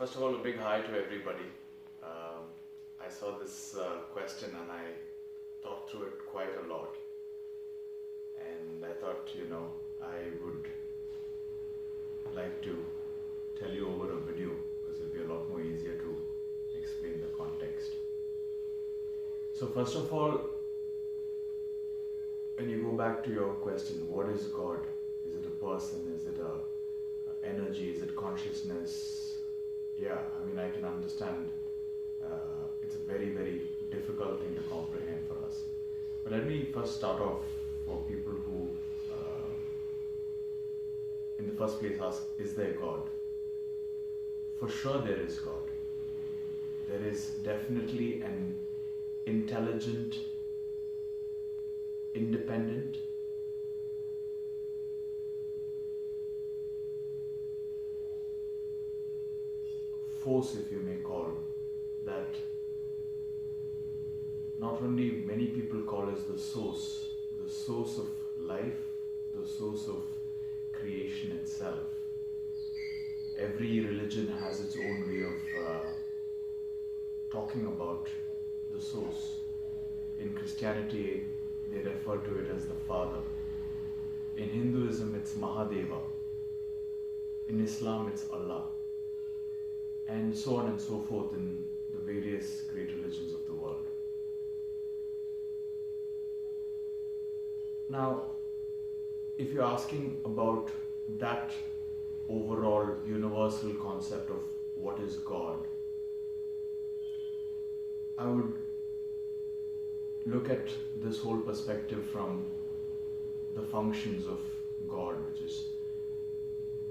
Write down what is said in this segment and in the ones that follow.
First of all, a big hi to everybody. I saw this question and I thought through it quite a lot. And I thought, I would like to tell you over a video because it'll be a lot more easier to explain the context. So first of all, when you go back to your question, what is God? Is it a person? Is it a energy? Is it consciousness? Yeah, I can understand it's a very, very difficult thing to comprehend for us. But let me first start off for people who in the first place ask, is there God? For sure there is God. There is definitely an intelligent, independent, force, if you may call, that not only many people call as the source of life, the source of creation itself. Every religion has its own way of talking about the source. In Christianity, they refer to it as the Father. In Hinduism, it's Mahadeva. In Islam, it's Allah. And so on and so forth in the various great religions of the world. Now, if you're asking about that overall universal concept of what is God, I would look at this whole perspective from the functions of God, which is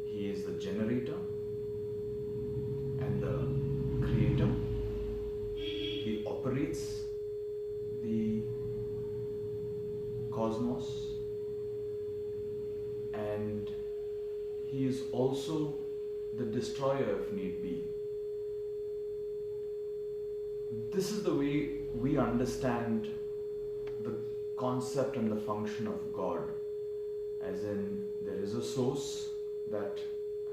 He is the generator and the creator. He operates the cosmos, and He is also the destroyer if need be. This is the way we understand the concept and the function of God, as in there is a source that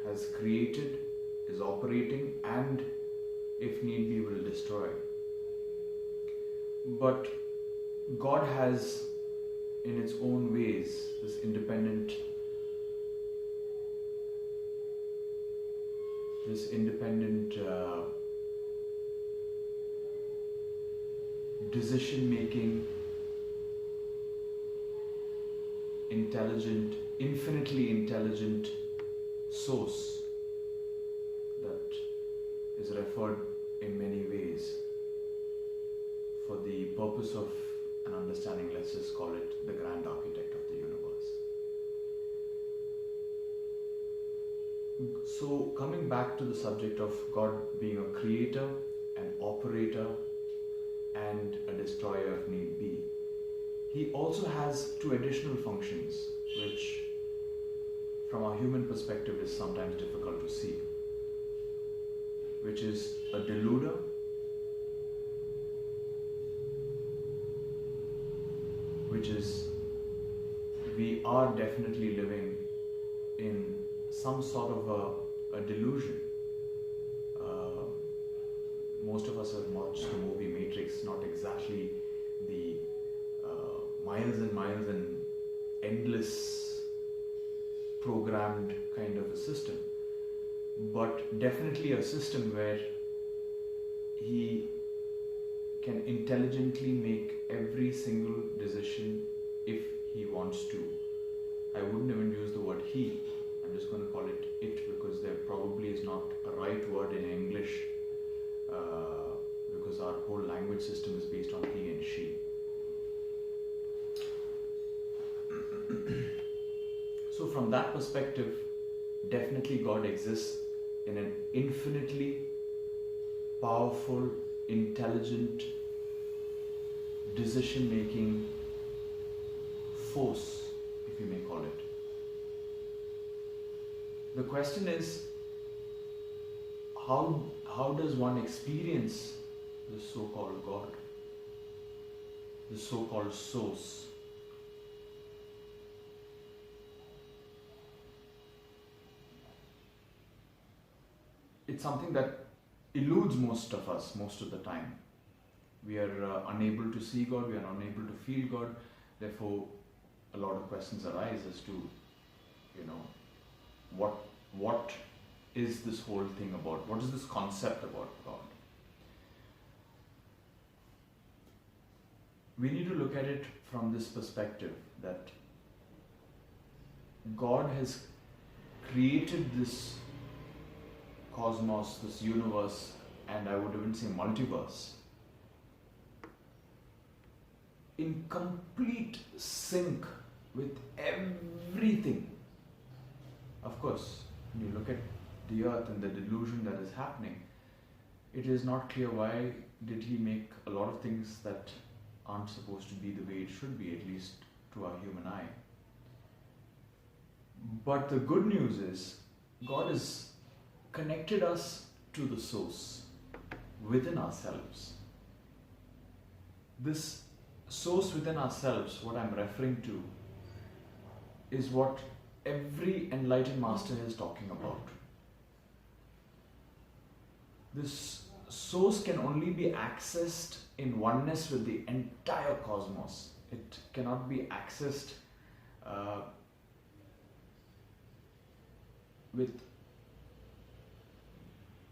has created, is operating, and if need be will destroy. But God has in its own ways this independent decision-making, intelligent, infinitely intelligent source that is referred in many ways for the purpose of an understanding. Let's just call it the grand architect of the universe. So coming back to the subject of God being a creator, an operator, and a destroyer if need be, He also has two additional functions which from a human perspective is sometimes difficult to see, which is a deluder which is we are definitely living in some sort of a delusion. Most of us have watched the movie Matrix, not exactly the miles and miles and endless programmed kind of a system, but definitely a system where He can intelligently make every single decision if He wants to. I wouldn't even use the word He, I'm just going to call it because there probably is not a right word in English because our whole language system is based on he and she. So from that perspective, definitely God exists in an infinitely powerful, intelligent, decision-making force, if you may call it. The question is, how does one experience the so-called God, the so-called source? It's something that eludes most of us most of the time. We are unable to see God, we are unable to feel God. Therefore, a lot of questions arise as to, what is this whole thing about? What is this concept about God? We need to look at it from this perspective that God has created this cosmos, this universe, and I would even say multiverse, in complete sync with everything. Of course, when you look at the earth and the delusion that is happening, it is not clear why did he make a lot of things that aren't supposed to be the way it should be, at least to our human eye. But the good news is, God has connected us to the source within ourselves. This source within ourselves, what I'm referring to, is what every enlightened master is talking about. This source can only be accessed in oneness with the entire cosmos. It cannot be accessed with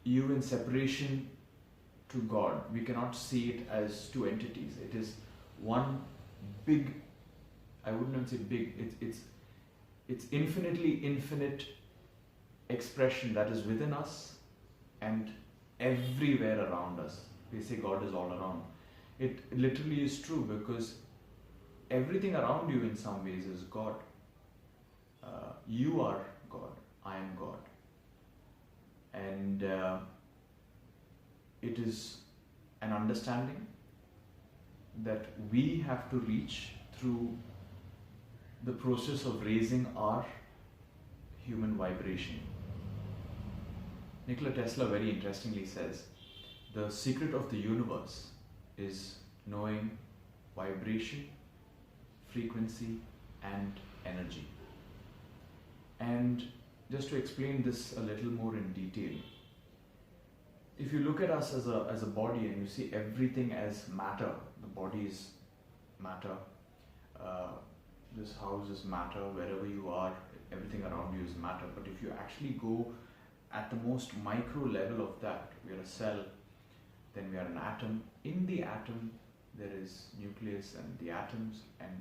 you in separation to God. We cannot see it as two entities. It is one big, I wouldn't even say big, it's infinitely infinite expression that is within us and everywhere around us. We say God is all around. It literally is true, because everything around you in some ways is God. You are God. I am God. And it is an understanding that we have to reach through the process of raising our human vibration. Nikola Tesla very interestingly says, the secret of the universe is knowing vibration, frequency, and energy. And just to explain this a little more in detail, if you look at us as a body and you see everything as matter, the body is matter, this house is matter, wherever you are, everything around you is matter. But if you actually go at the most micro level of that, we are a cell, then we are an atom. In the atom, there is nucleus and the atoms, and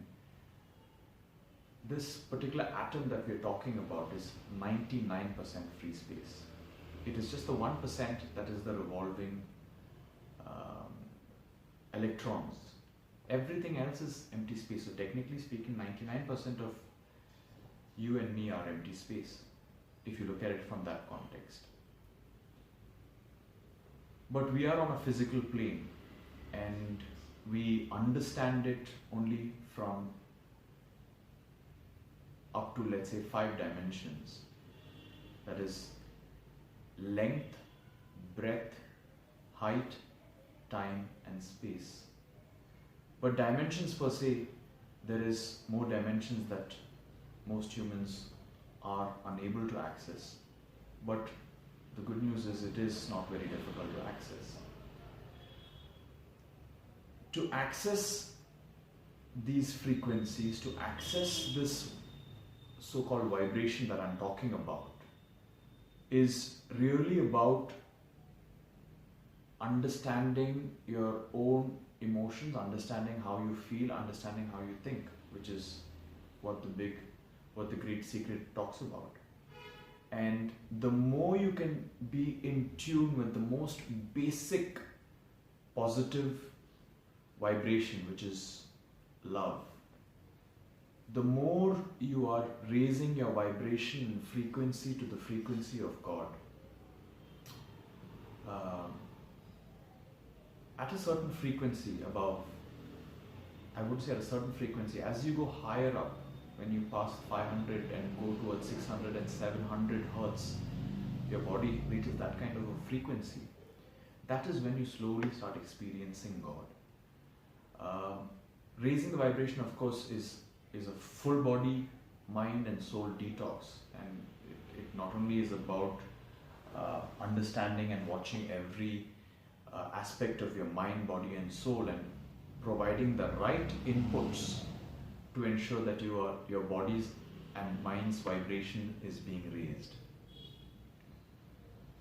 this particular atom that we are talking about is 99% free space. It is just the 1% that is the revolving electrons. Everything else is empty space. So technically speaking, 99% of you and me are empty space, if you look at it from that context. But we are on a physical plane, and we understand it only from up to, let's say, 5 dimensions. That is length, breadth, height, time, and space. But dimensions per se, there is more dimensions that most humans are unable to access. But the good news is it is not very difficult to access. To access these frequencies, to access this so-called vibration that I'm talking about, is really about understanding your own emotions, understanding how you feel, understanding how you think, which is what the Great Secret talks about. And the more you can be in tune with the most basic positive vibration, which is love, the more you are raising your vibration and frequency to the frequency of God. At a certain frequency above, I would say at a certain frequency, as you go higher up, when you pass 500 and go towards 600 and 700 hertz, your body reaches that kind of a frequency. That is when you slowly start experiencing God. Raising the vibration, of course, is a full body, mind and soul detox, and it not only is about understanding and watching every aspect of your mind, body, and soul, and providing the right inputs to ensure that your body's and mind's vibration is being raised.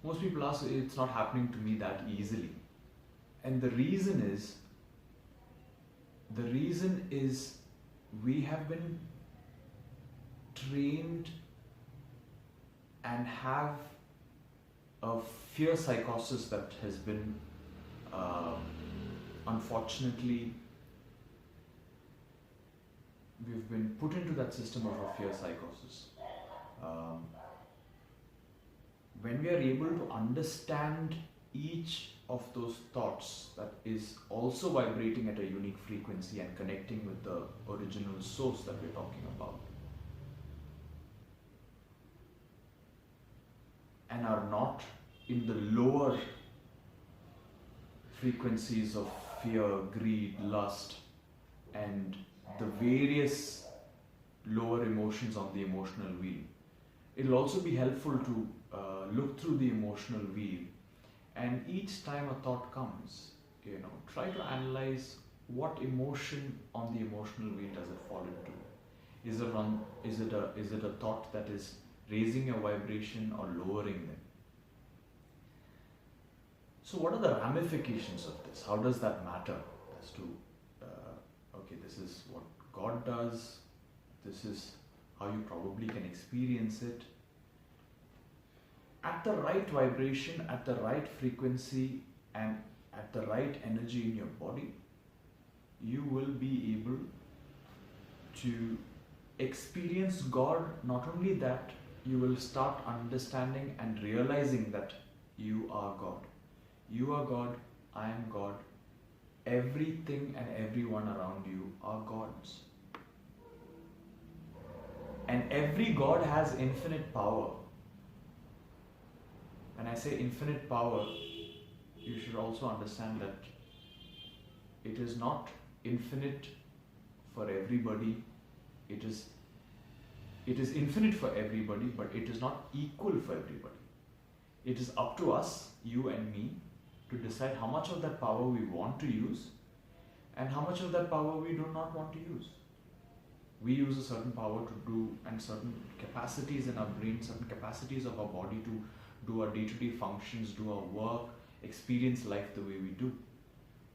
Most people ask, it's not happening to me that easily. And the reason is we have been trained and have a fear psychosis that has been unfortunately, we've been put into that system of a fear psychosis. When we are able to understand each of those thoughts that is also vibrating at a unique frequency and connecting with the original source that we're talking about, and are not in the lower frequencies of fear, greed, lust, and the various lower emotions on the emotional wheel. It'll also be helpful to look through the emotional wheel, and each time a thought comes, try to analyze what emotion on the emotional wheel does it fall into. Is it a thought that is raising your vibration or lowering them? So what are the ramifications of this? How does that matter as to, okay, this is what God does, this is how you probably can experience it. At the right vibration, at the right frequency, and at the right energy in your body, you will be able to experience God. Not only that, you will start understanding and realizing that you are God. You are God, I am God. Everything and everyone around you are gods. And every God has infinite power. When I say infinite power, you should also understand that it is not infinite for everybody. It is infinite for everybody, but it is not equal for everybody. It is up to us, you and me, to decide how much of that power we want to use and how much of that power we do not want to use. We use a certain power to do, and certain capacities in our brain, certain capacities of our body to do our day-to-day functions, do our work, experience life the way we do.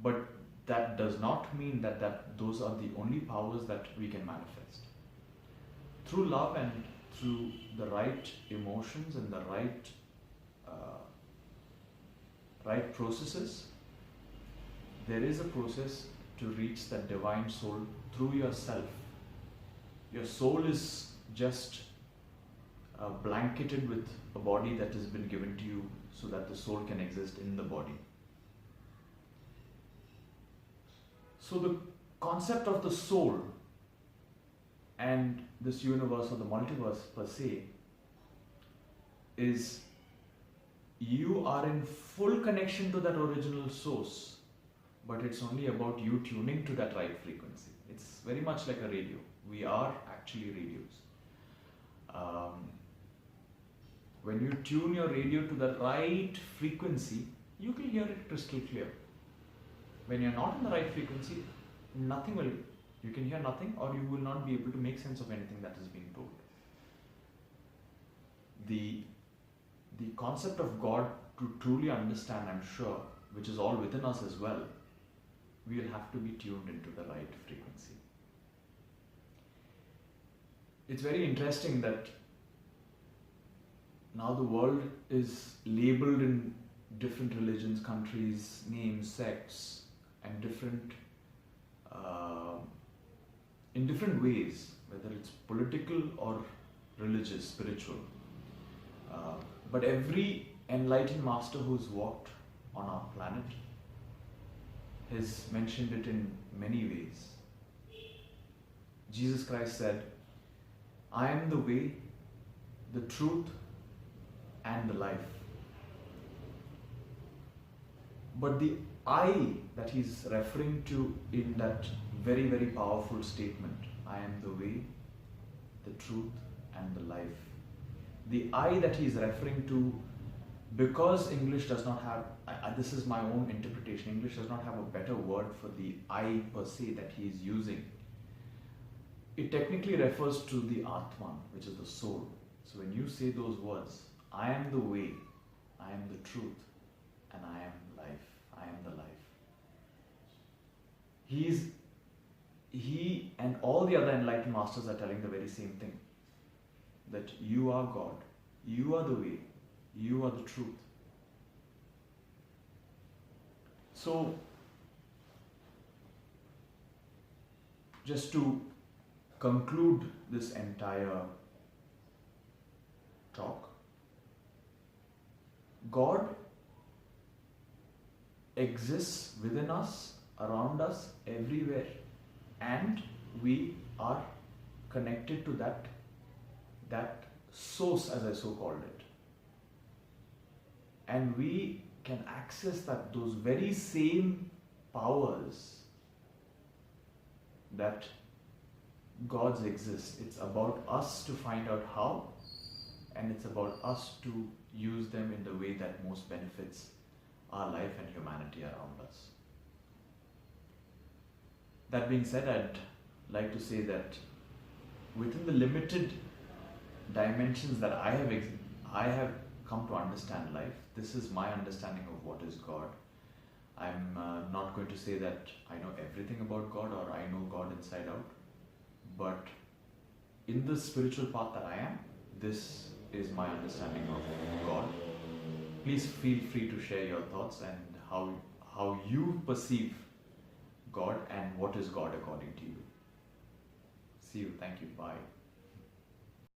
But that does not mean that those are the only powers that we can manifest. Through love and through the right emotions and the right processes, there is a process to reach that divine soul through yourself. Your soul is just blanketed with a body that has been given to you so that the soul can exist in the body. So the concept of the soul and this universe or the multiverse per se is you are in full connection to that original source, but it's only about you tuning to that right frequency. It's very much like a radio. We are actually radios. When you tune your radio to the right frequency, you can hear it crystal clear. When you're not in the right frequency, you can hear nothing, or you will not be able to make sense of anything that is being told. The concept of God, to truly understand, I'm sure, which is all within us as well, we'll have to be tuned into the right frequency. It's very interesting that now the world is labeled in different religions, countries, names, sects, and in different ways, whether it's political or religious, spiritual. But every enlightened master who's walked on our planet has mentioned it in many ways. Jesus Christ said, I am the way, the truth, and the life. But the I that he's referring to in that very, very powerful statement, I am the way, the truth, and the life. The I that he's referring to because English does not have, this is my own interpretation, English does not have a better word for the I per se that he is using. It technically refers to the Atman, which is the soul. So when you say those words, I am the way, I am the truth, and I am life, I am the life. He and all the other enlightened masters are telling the very same thing. That you are God, you are the way, you are the truth. So, just to conclude this entire talk, God exists within us, around us, everywhere, and we are connected to that source, as I so called it. And we can access those very same powers that God's exist. It's about us to find out how, and it's about us to use them in the way that most benefits our life and humanity around us. That being said, I'd like to say that within the limited dimensions that I have come to understand life, this is my understanding of what is God. I'm not going to say that I know everything about God or I know God inside out, but in the spiritual path that I am, this is my understanding of God. Please feel free to share your thoughts and how you perceive God and what is God according to you. See you. Thank you. Bye.